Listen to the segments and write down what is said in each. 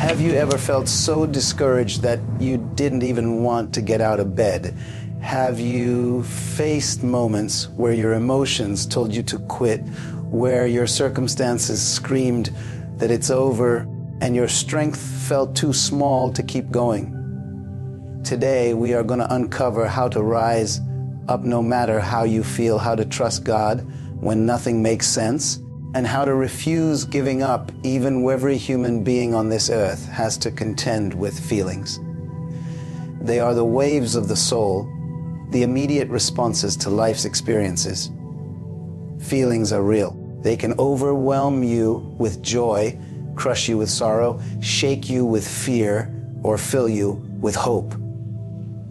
Have you ever felt so discouraged that you didn't even want to get out of bed? Have you faced moments where your emotions told you to quit, where your circumstances screamed that it's over, and your strength felt too small to keep going? Today, we are going to uncover how to rise up no matter how you feel, how to trust God when nothing makes sense, and how to refuse giving up even when every human being on this earth has to contend with feelings. They are the waves of the soul, the immediate responses to life's experiences. Feelings are real. They can overwhelm you with joy, crush you with sorrow, shake you with fear, or fill you with hope.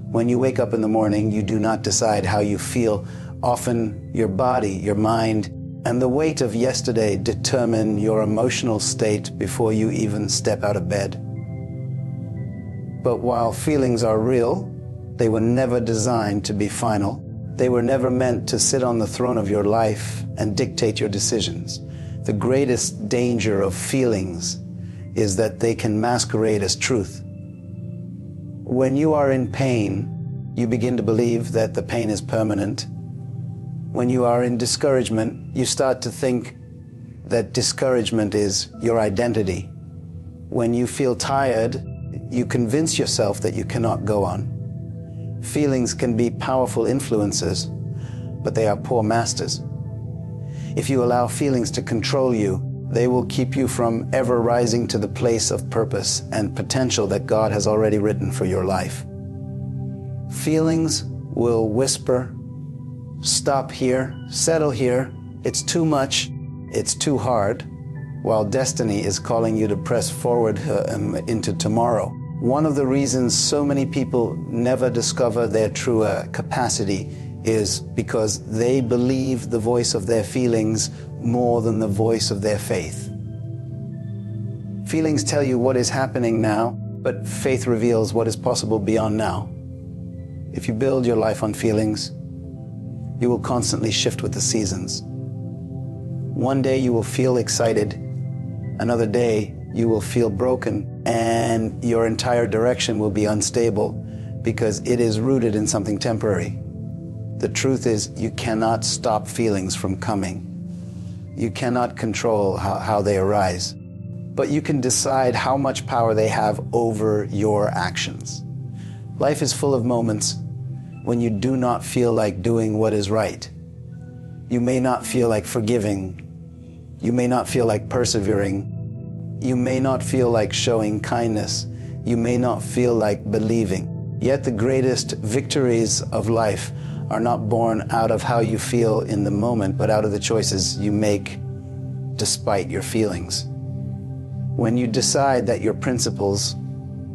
When you wake up in the morning, you do not decide how you feel. Often your body, your mind, and the weight of yesterday determine your emotional state before you even step out of bed. But while feelings are real, they were never designed to be final. They were never meant to sit on the throne of your life and dictate your decisions. The greatest danger of feelings is that they can masquerade as truth. When you are in pain, you begin to believe that the pain is permanent. When you are in discouragement, you start to think that discouragement is your identity. When you feel tired, you convince yourself that you cannot go on. Feelings can be powerful influences, but they are poor masters. If you allow feelings to control you, they will keep you from ever rising to the place of purpose and potential that God has already written for your life. Feelings will whisper, "Stop here, settle here, it's too much, it's too hard," while destiny is calling you to press forward into tomorrow. One of the reasons so many people never discover their true capacity is because they believe the voice of their feelings more than the voice of their faith. Feelings tell you what is happening now, but faith reveals what is possible beyond now. If you build your life on feelings, you will constantly shift with the seasons. One day you will feel excited, another day you will feel broken, and your entire direction will be unstable because it is rooted in something temporary. The truth is, you cannot stop feelings from coming. You cannot control how they arise, but you can decide how much power they have over your actions. Life is full of moments when you do not feel like doing what is right. You may not feel like forgiving. You may not feel like persevering. You may not feel like showing kindness. You may not feel like believing. Yet the greatest victories of life are not born out of how you feel in the moment, but out of the choices you make despite your feelings. When you decide that your principles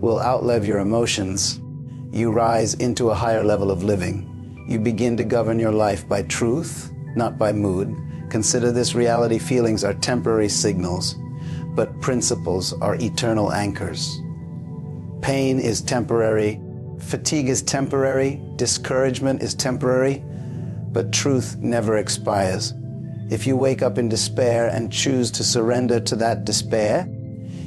will outlive your emotions, you rise into a higher level of living. You begin to govern your life by truth, not by mood. Consider this reality: feelings are temporary signals, but principles are eternal anchors. Pain is temporary, fatigue is temporary, discouragement is temporary, but truth never expires. If you wake up in despair and choose to surrender to that despair,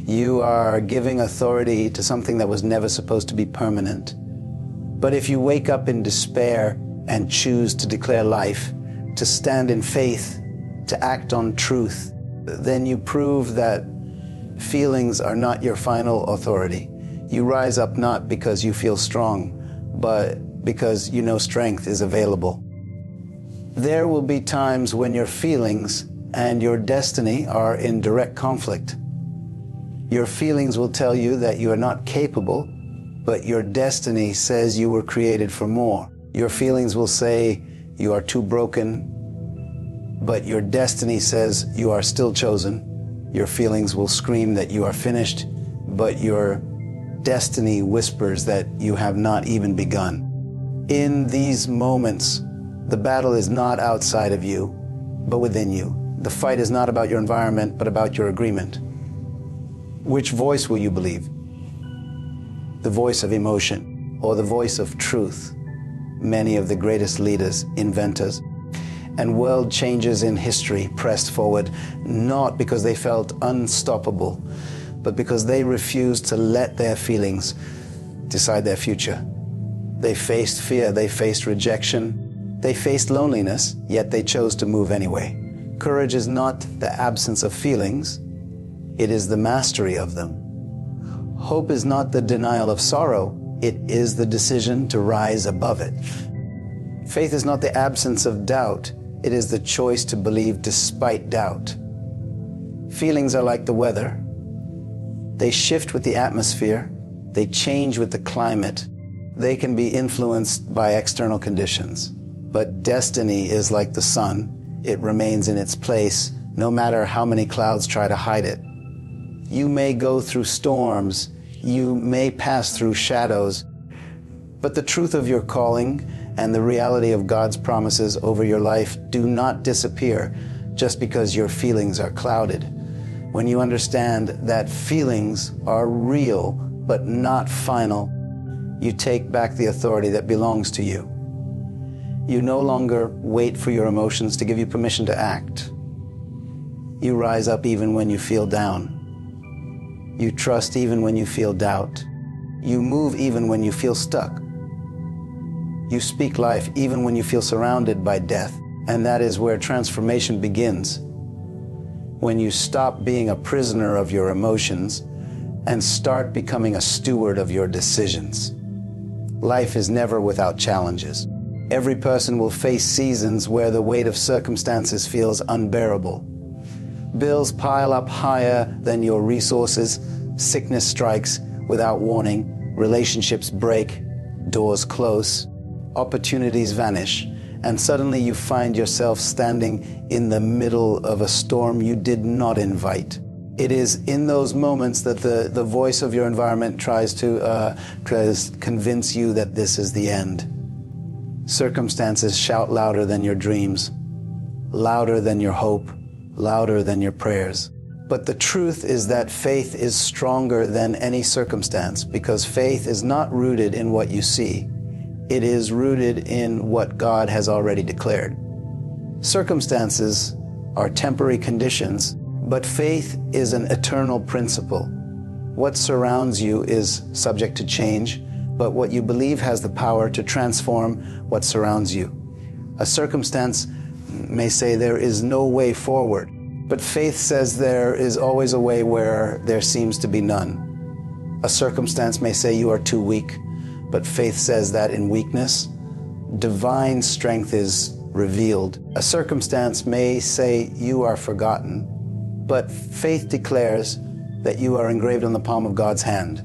you are giving authority to something that was never supposed to be permanent. But if you wake up in despair and choose to declare life, to stand in faith, to act on truth, then you prove that feelings are not your final authority. You rise up not because you feel strong, but because you know strength is available. There will be times when your feelings and your destiny are in direct conflict. Your feelings will tell you that you are not capable, but your destiny says you were created for more. Your feelings will say you are too broken, but your destiny says you are still chosen. Your feelings will scream that you are finished, but your destiny whispers that you have not even begun. In these moments, the battle is not outside of you, but within you. The fight is not about your environment, but about your agreement. Which voice will you believe? The voice of emotion or the voice of truth? Many of the greatest leaders, inventors, and world changers in history pressed forward, not because they felt unstoppable, but because they refused to let their feelings decide their future. They faced fear, they faced rejection, they faced loneliness, yet they chose to move anyway. Courage is not the absence of feelings, it is the mastery of them. Hope is not the denial of sorrow, it is the decision to rise above it. Faith is not the absence of doubt, it is the choice to believe despite doubt. Feelings are like the weather. They shift with the atmosphere, they change with the climate, they can be influenced by external conditions. But destiny is like the sun, it remains in its place, no matter how many clouds try to hide it. You may go through storms, you may pass through shadows, but the truth of your calling and the reality of God's promises over your life do not disappear just because your feelings are clouded. When you understand that feelings are real but not final, you take back the authority that belongs to you. You no longer wait for your emotions to give you permission to act. You rise up even when you feel down. You trust even when you feel doubt. You move even when you feel stuck. You speak life even when you feel surrounded by death. And that is where transformation begins. When you stop being a prisoner of your emotions and start becoming a steward of your decisions. Life is never without challenges. Every person will face seasons where the weight of circumstances feels unbearable. Bills pile up higher than your resources, sickness strikes without warning, relationships break, doors close, opportunities vanish, and suddenly you find yourself standing in the middle of a storm you did not invite. It is in those moments that the voice of your environment tries to convince you that this is the end. Circumstances shout louder than your dreams, louder than your hope, louder than your prayers. But the truth is that faith is stronger than any circumstance, because faith is not rooted in what you see. It is rooted in what God has already declared. Circumstances are temporary conditions, but faith is an eternal principle. What surrounds you is subject to change, but what you believe has the power to transform what surrounds you. A circumstance may say there is no way forward, but faith says there is always a way where there seems to be none. A circumstance may say you are too weak, but faith says that in weakness, divine strength is revealed. A circumstance may say you are forgotten, but faith declares that you are engraved on the palm of God's hand.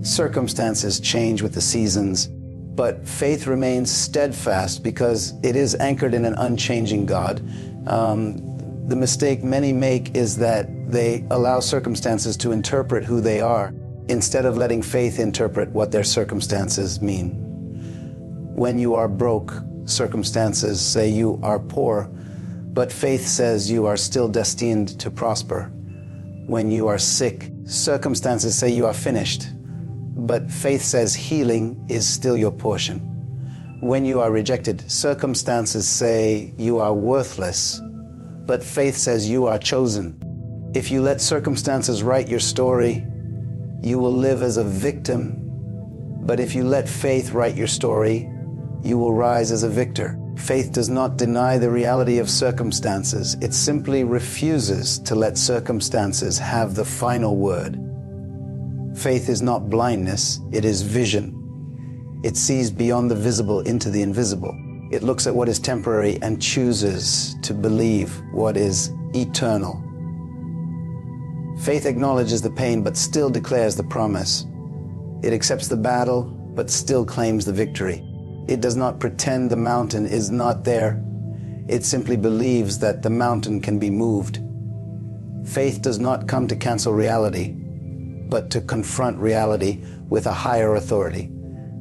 Circumstances change with the seasons, but faith remains steadfast because it is anchored in an unchanging God. The mistake many make is that they allow circumstances to interpret who they are instead of letting faith interpret what their circumstances mean. When you are broke, circumstances say you are poor, but faith says you are still destined to prosper. When you are sick, circumstances say you are finished, but faith says healing is still your portion. When you are rejected, circumstances say you are worthless, but faith says you are chosen. If you let circumstances write your story, you will live as a victim, but if you let faith write your story, you will rise as a victor. Faith does not deny the reality of circumstances. It simply refuses to let circumstances have the final word. Faith is not blindness, it is vision. It sees beyond the visible into the invisible. It looks at what is temporary and chooses to believe what is eternal. Faith acknowledges the pain but still declares the promise. It accepts the battle but still claims the victory. It does not pretend the mountain is not there. It simply believes that the mountain can be moved. Faith does not come to cancel reality, but to confront reality with a higher authority.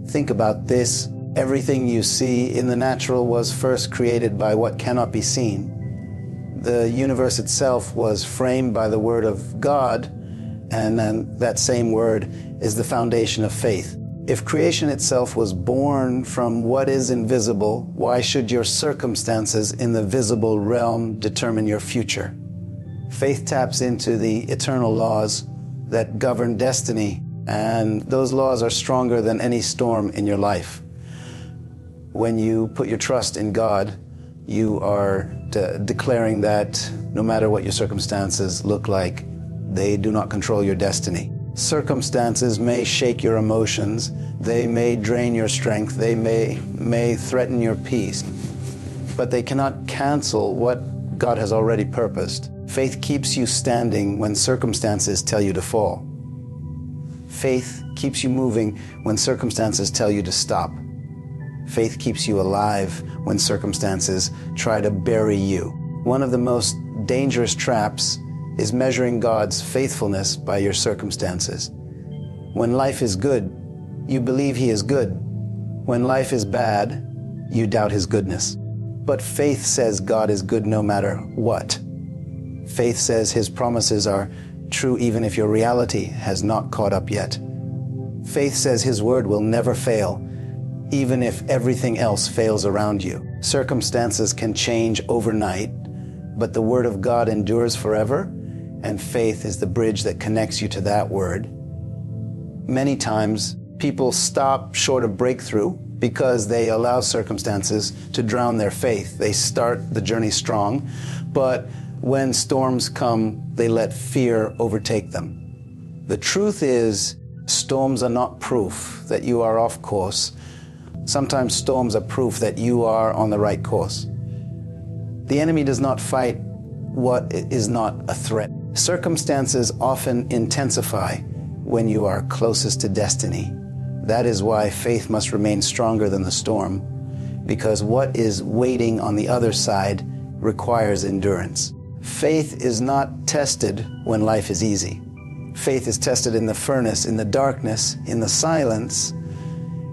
Think about this. Everything you see in the natural was first created by what cannot be seen. The universe itself was framed by the word of God, and then that same word is the foundation of faith. If creation itself was born from what is invisible, why should your circumstances in the visible realm determine your future? Faith taps into the eternal laws that govern destiny, and those laws are stronger than any storm in your life. When you put your trust in God, you are declaring that no matter what your circumstances look like, they do not control your destiny. Circumstances may shake your emotions, they may drain your strength, they may threaten your peace, but they cannot cancel what God has already purposed. Faith keeps you standing when circumstances tell you to fall. Faith keeps you moving when circumstances tell you to stop. Faith keeps you alive when circumstances try to bury you. One of the most dangerous traps is measuring God's faithfulness by your circumstances. When life is good, you believe He is good. When life is bad, you doubt His goodness. But faith says God is good no matter what. Faith says His promises are true even if your reality has not caught up yet. Faith says His word will never fail, even if everything else fails around you. Circumstances can change overnight, but the word of God endures forever, and faith is the bridge that connects you to that word. Many times, people stop short of breakthrough because they allow circumstances to drown their faith. They start the journey strong, but when storms come, they let fear overtake them. The truth is, storms are not proof that you are off course. Sometimes storms are proof that you are on the right course. The enemy does not fight what is not a threat. Circumstances often intensify when you are closest to destiny. That is why faith must remain stronger than the storm, because what is waiting on the other side requires endurance. Faith is not tested when life is easy. Faith is tested in the furnace, in the darkness, in the silence,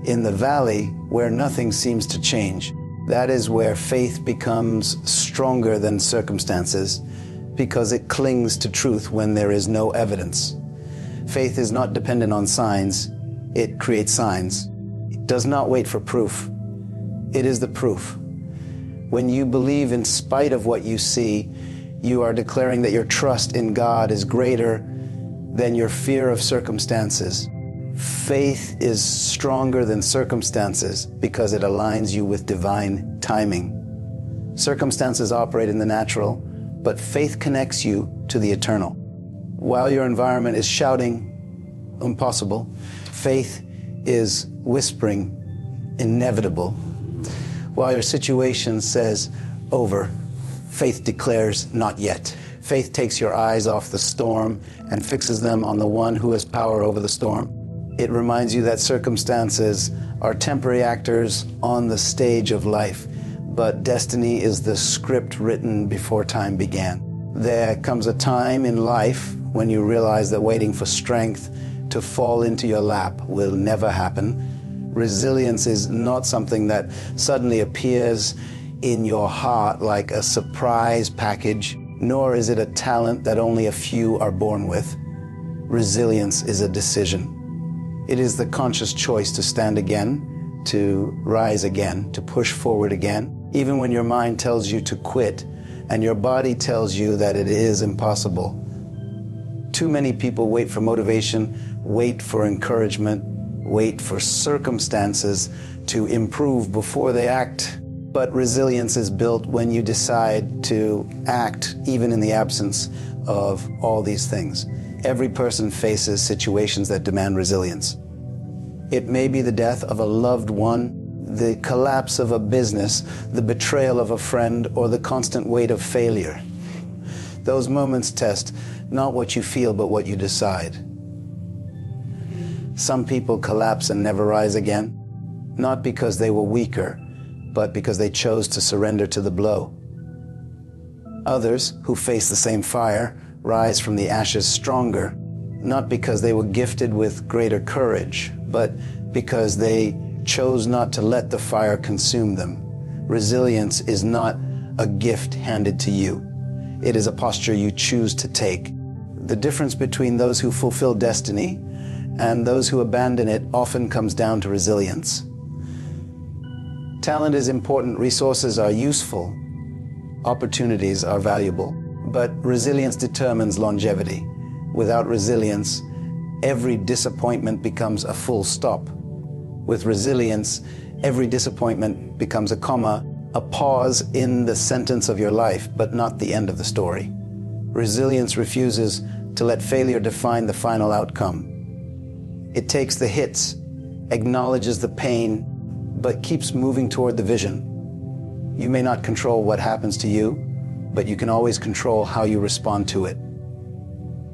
in the valley where nothing seems to change. That is where faith becomes stronger than circumstances, because it clings to truth when there is no evidence. Faith is not dependent on signs, it creates signs. It does not wait for proof. It is the proof. When you believe in spite of what you see, you are declaring that your trust in God is greater than your fear of circumstances. Faith is stronger than circumstances because it aligns you with divine timing. Circumstances operate in the natural, but faith connects you to the eternal. While your environment is shouting impossible, faith is whispering inevitable. While your situation says over, faith declares not yet. Faith takes your eyes off the storm and fixes them on the one who has power over the storm. It reminds you that circumstances are temporary actors on the stage of life, but destiny is the script written before time began. There comes a time in life when you realize that waiting for strength to fall into your lap will never happen. Resilience is not something that suddenly appears in your heart like a surprise package, nor is it a talent that only a few are born with. Resilience is a decision. It is the conscious choice to stand again, to rise again, to push forward again, even when your mind tells you to quit and your body tells you that it is impossible. Too many people wait for motivation, wait for encouragement, wait for circumstances to improve before they act. But resilience is built when you decide to act even in the absence of all these things. Every person faces situations that demand resilience. It may be the death of a loved one, the collapse of a business, the betrayal of a friend, or the constant weight of failure. Those moments test not what you feel, but what you decide. Some people collapse and never rise again, not because they were weaker, but because they chose to surrender to the blow. Others, who face the same fire, rise from the ashes stronger, not because they were gifted with greater courage, but because they chose not to let the fire consume them. Resilience is not a gift handed to you. It is a posture you choose to take. The difference between those who fulfill destiny and those who abandon it often comes down to resilience. Talent is important, resources are useful, opportunities are valuable, but resilience determines longevity. Without resilience, every disappointment becomes a full stop. With resilience, every disappointment becomes a comma, a pause in the sentence of your life, but not the end of the story. Resilience refuses to let failure define the final outcome. It takes the hits, acknowledges the pain, but keeps moving toward the vision. You may not control what happens to you, but you can always control how you respond to it.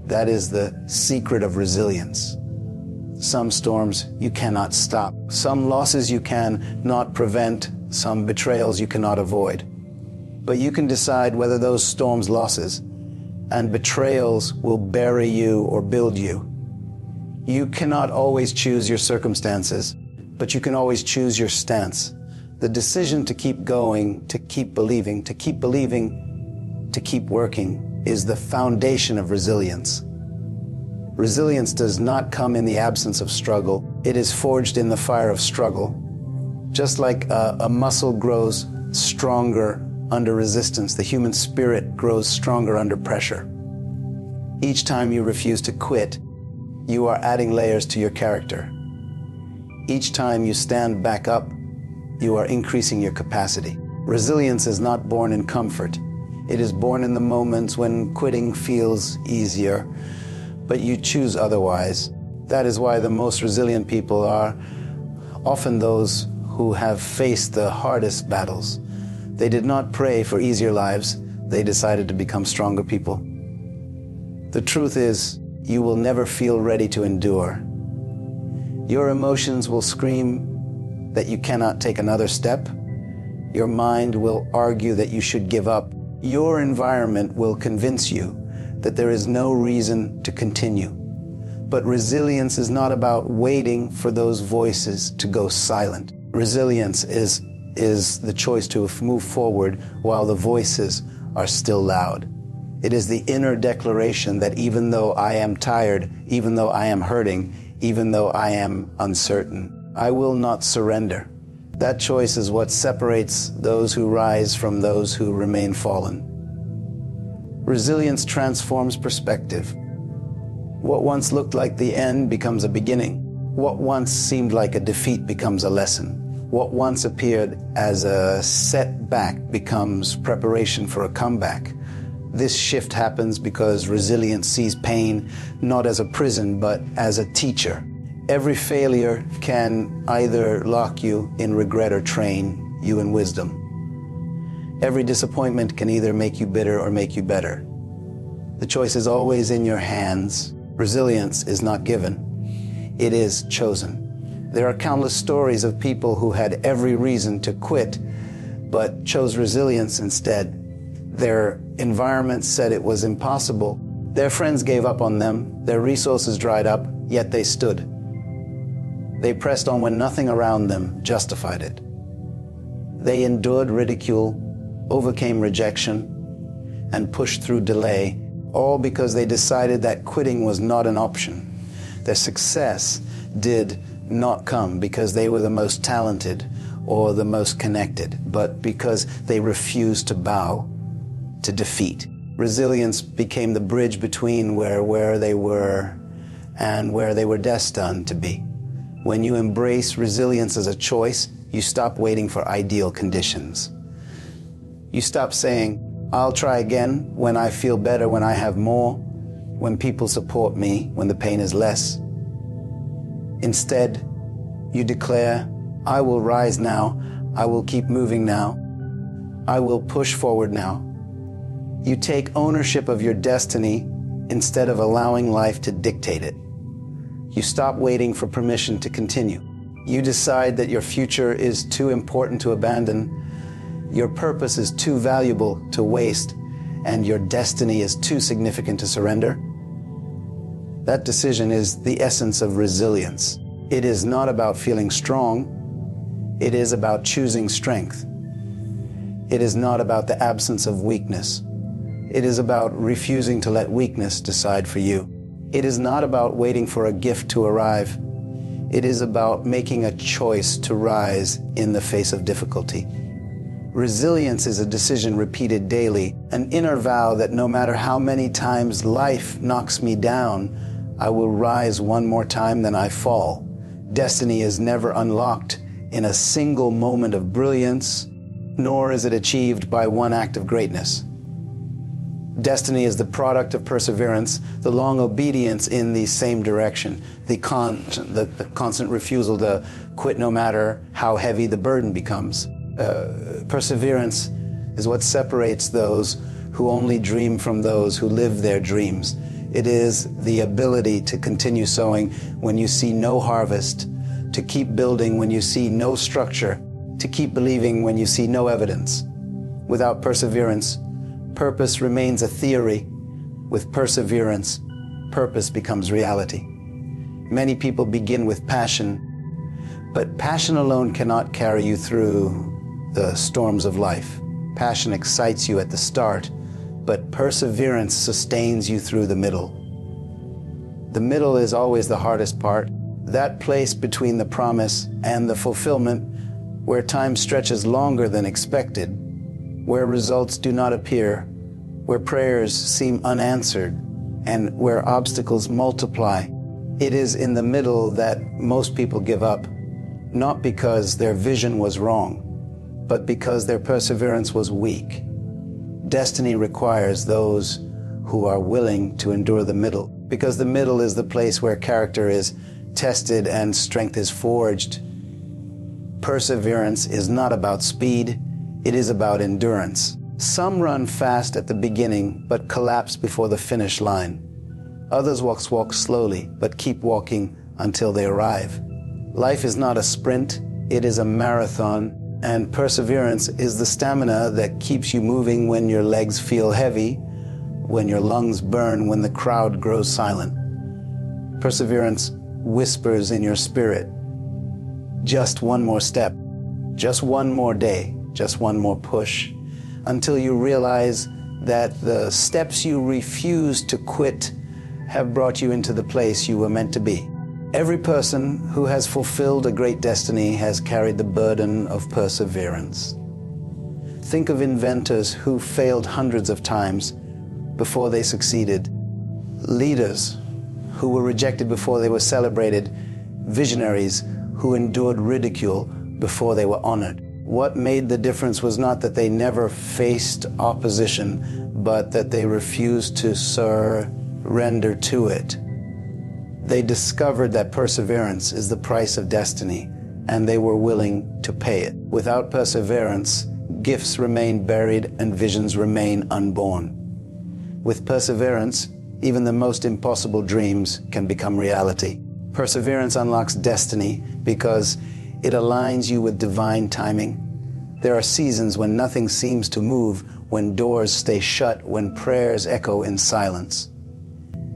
That is the secret of resilience. Some storms you cannot stop. Some losses you can not prevent. Some betrayals you cannot avoid. But you can decide whether those storms, losses, and betrayals will bury you or build you. You cannot always choose your circumstances, but you can always choose your stance. The decision to keep going, to keep believing, to keep working is the foundation of resilience. Resilience does not come in the absence of struggle. It is forged in the fire of struggle. Just like a muscle grows stronger under resistance, the human spirit grows stronger under pressure. Each time you refuse to quit, you are adding layers to your character. Each time you stand back up, you are increasing your capacity. Resilience is not born in comfort. It is born in the moments when quitting feels easier, but you choose otherwise. That is why the most resilient people are often those who have faced the hardest battles. They did not pray for easier lives. They decided to become stronger people. The truth is, you will never feel ready to endure. Your emotions will scream that you cannot take another step. Your mind will argue that you should give up. Your environment will convince you that there is no reason to continue. But resilience is not about waiting for those voices to go silent. Resilience is the choice to move forward while the voices are still loud. It is the inner declaration that even though I am tired, even though I am hurting, even though I am uncertain, I will not surrender. That choice is what separates those who rise from those who remain fallen. Resilience transforms perspective. What once looked like the end becomes a beginning. What once seemed like a defeat becomes a lesson. What once appeared as a setback becomes preparation for a comeback. This shift happens because resilience sees pain not as a prison, but as a teacher. Every failure can either lock you in regret or train you in wisdom. Every disappointment can either make you bitter or make you better. The choice is always in your hands. Resilience is not given. It is chosen. There are countless stories of people who had every reason to quit, but chose resilience instead. Their environment said it was impossible. Their friends gave up on them. Their resources dried up, yet they stood. They pressed on when nothing around them justified it. They endured ridicule, overcame rejection, and pushed through delay, all because they decided that quitting was not an option. Their success did not come because they were the most talented or the most connected, but because they refused to bow to defeat. Resilience became the bridge between where they were and where they were destined to be. When you embrace resilience as a choice, you stop waiting for ideal conditions. You stop saying, I'll try again when I feel better, when I have more, when people support me, when the pain is less. Instead, you declare, I will rise now, I will keep moving now, I will push forward now. You take ownership of your destiny instead of allowing life to dictate it. You stop waiting for permission to continue. You decide that your future is too important to abandon, your purpose is too valuable to waste, and your destiny is too significant to surrender. That decision is the essence of resilience. It is not about feeling strong. It is about choosing strength. It is not about the absence of weakness. It is about refusing to let weakness decide for you. It is not about waiting for a gift to arrive. It is about making a choice to rise in the face of difficulty. Resilience is a decision repeated daily, an inner vow that no matter how many times life knocks me down, I will rise one more time than I fall. Destiny is never unlocked in a single moment of brilliance, nor is it achieved by one act of greatness. Destiny is the product of perseverance, the long obedience in the same direction, the constant refusal to quit no matter how heavy the burden becomes. Perseverance is what separates those who only dream from those who live their dreams. It is the ability to continue sowing when you see no harvest, to keep building when you see no structure, to keep believing when you see no evidence. Without perseverance, purpose remains a theory. With perseverance, purpose becomes reality. Many people begin with passion, but passion alone cannot carry you through the storms of life. Passion excites you at the start, but perseverance sustains you through the middle. The middle is always the hardest part, that place between the promise and the fulfillment, where time stretches longer than expected, where results do not appear, where prayers seem unanswered, and where obstacles multiply. It is in the middle that most people give up, not because their vision was wrong, but because their perseverance was weak. Destiny requires those who are willing to endure the middle, because the middle is the place where character is tested and strength is forged. Perseverance is not about speed, it is about endurance. Some run fast at the beginning, but collapse before the finish line. Others walk slowly, but keep walking until they arrive. Life is not a sprint, it is a marathon. And perseverance is the stamina that keeps you moving when your legs feel heavy, when your lungs burn, when the crowd grows silent. Perseverance whispers in your spirit, just one more step, just one more day, just one more push, until you realize that the steps you refuse to quit have brought you into the place you were meant to be. Every person who has fulfilled a great destiny has carried the burden of perseverance. Think of inventors who failed hundreds of times before they succeeded, leaders who were rejected before they were celebrated, visionaries who endured ridicule before they were honored. What made the difference was not that they never faced opposition, but that they refused to surrender to it. They discovered that perseverance is the price of destiny, and they were willing to pay it. Without perseverance, gifts remain buried and visions remain unborn. With perseverance, even the most impossible dreams can become reality. Perseverance unlocks destiny because it aligns you with divine timing. There are seasons when nothing seems to move, when doors stay shut, when prayers echo in silence.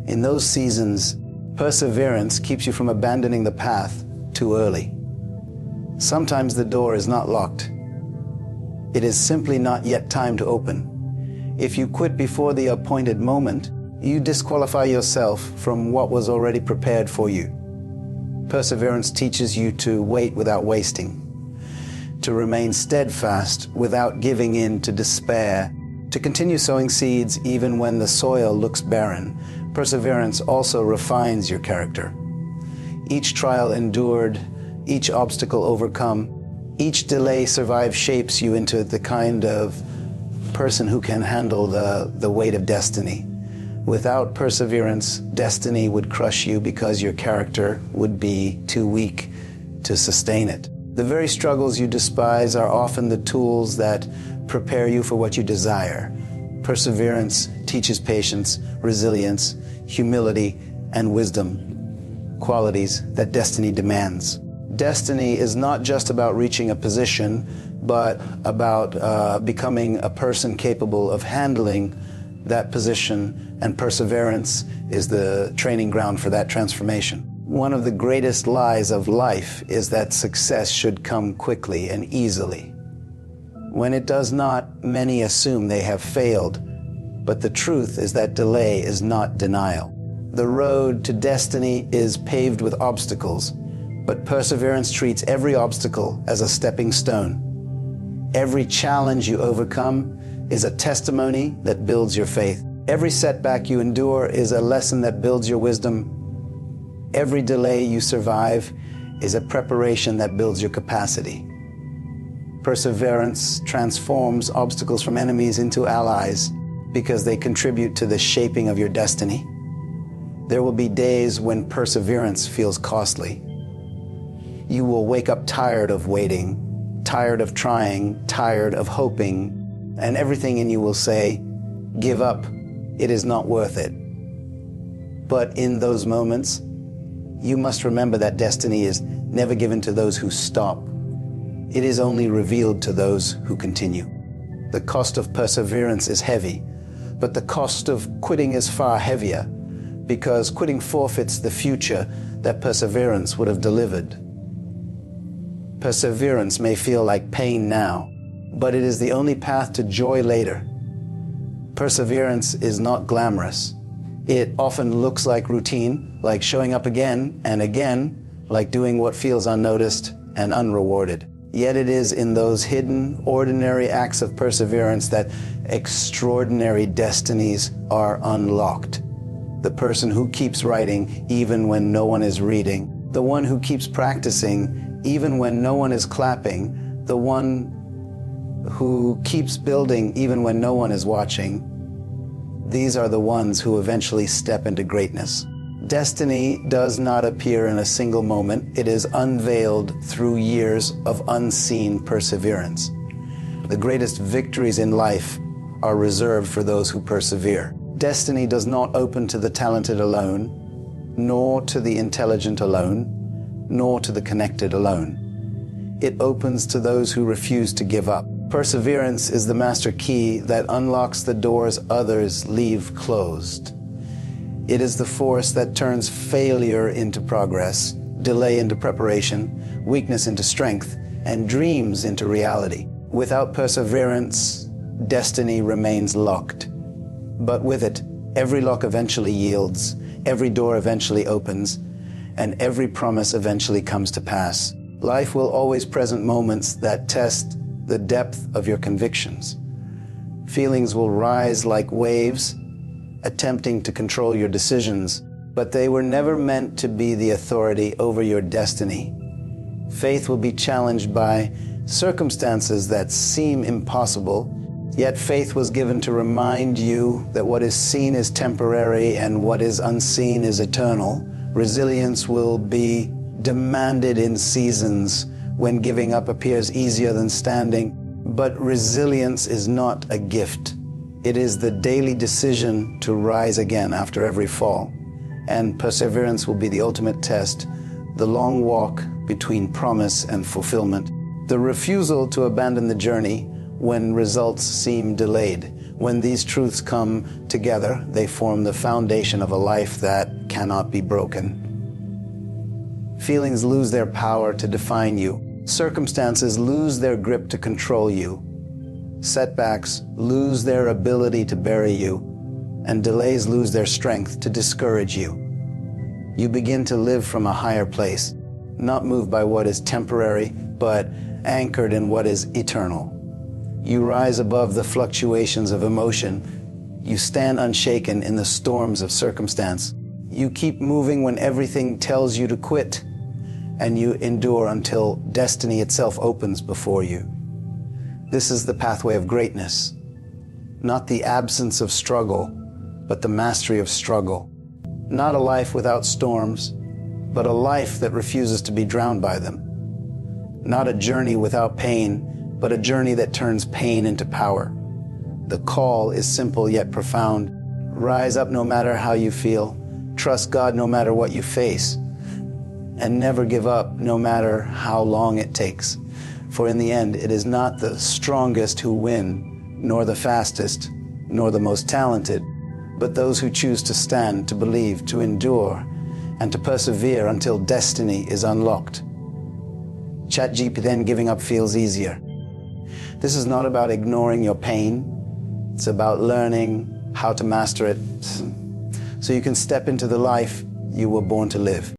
In those seasons, perseverance keeps you from abandoning the path too early. Sometimes the door is not locked. It is simply not yet time to open. If you quit before the appointed moment, you disqualify yourself from what was already prepared for you. Perseverance teaches you to wait without wasting, to remain steadfast without giving in to despair, to continue sowing seeds even when the soil looks barren. Perseverance also refines your character. Each trial endured, each obstacle overcome, each delay survived shapes you into the kind of person who can handle the weight of destiny. Without perseverance, destiny would crush you because your character would be too weak to sustain it. The very struggles you despise are often the tools that prepare you for what you desire. Perseverance teaches patience, resilience, humility, and wisdom, qualities that destiny demands. Destiny is not just about reaching a position, but about becoming a person capable of handling that position, and perseverance is the training ground for that transformation. One of the greatest lies of life is that success should come quickly and easily. When it does not, many assume they have failed, but the truth is that delay is not denial. The road to destiny is paved with obstacles, but perseverance treats every obstacle as a stepping stone. Every challenge you overcome is a testimony that builds your faith. Every setback you endure is a lesson that builds your wisdom. Every delay you survive is a preparation that builds your capacity. Perseverance transforms obstacles from enemies into allies because they contribute to the shaping of your destiny. There will be days when perseverance feels costly. You will wake up tired of waiting, tired of trying, tired of hoping, and everything in you will say, "Give up, it is not worth it." But in those moments, you must remember that destiny is never given to those who stop. It is only revealed to those who continue. The cost of perseverance is heavy, but the cost of quitting is far heavier, because quitting forfeits the future that perseverance would have delivered. Perseverance may feel like pain now, but it is the only path to joy later. Perseverance is not glamorous. It often looks like routine, like showing up again and again, like doing what feels unnoticed and unrewarded. Yet it is in those hidden, ordinary acts of perseverance that extraordinary destinies are unlocked. The person who keeps writing even when no one is reading, the one who keeps practicing even when no one is clapping, the one who keeps building even when no one is watching, these are the ones who eventually step into greatness. Destiny does not appear in a single moment. It is unveiled through years of unseen perseverance. The greatest victories in life are reserved for those who persevere. Destiny does not open to the talented alone, nor to the intelligent alone, nor to the connected alone. It opens to those who refuse to give up. Perseverance is the master key that unlocks the doors others leave closed. It is the force that turns failure into progress, delay into preparation, weakness into strength, and dreams into reality. Without perseverance, destiny remains locked. But with it, every lock eventually yields, every door eventually opens, and every promise eventually comes to pass. Life will always present moments that test the depth of your convictions. Feelings will rise like waves, attempting to control your decisions, but they were never meant to be the authority over your destiny. Faith will be challenged by circumstances that seem impossible, yet faith was given to remind you that what is seen is temporary and what is unseen is eternal. Resilience will be demanded in seasons when giving up appears easier than standing, but resilience is not a gift. It is the daily decision to rise again after every fall. And perseverance will be the ultimate test, the long walk between promise and fulfillment. The refusal to abandon the journey when results seem delayed. When these truths come together, they form the foundation of a life that cannot be broken. Feelings lose their power to define you. Circumstances lose their grip to control you. Setbacks lose their ability to bury you, and delays lose their strength to discourage you. You begin to live from a higher place, not moved by what is temporary, but anchored in what is eternal. You rise above the fluctuations of emotion. You stand unshaken in the storms of circumstance. You keep moving when everything tells you to quit, and you endure until destiny itself opens before you. This is the pathway of greatness, not the absence of struggle, but the mastery of struggle. Not a life without storms, but a life that refuses to be drowned by them. Not a journey without pain, but a journey that turns pain into power. The call is simple yet profound. Rise up no matter how you feel. Trust God no matter what you face. And never give up no matter how long it takes. For in the end, it is not the strongest who win, nor the fastest, nor the most talented, but those who choose to stand, to believe, to endure, and to persevere until destiny is unlocked. ChatGPT then giving up feels easier. This is not about ignoring your pain. It's about learning how to master it so you can step into the life you were born to live.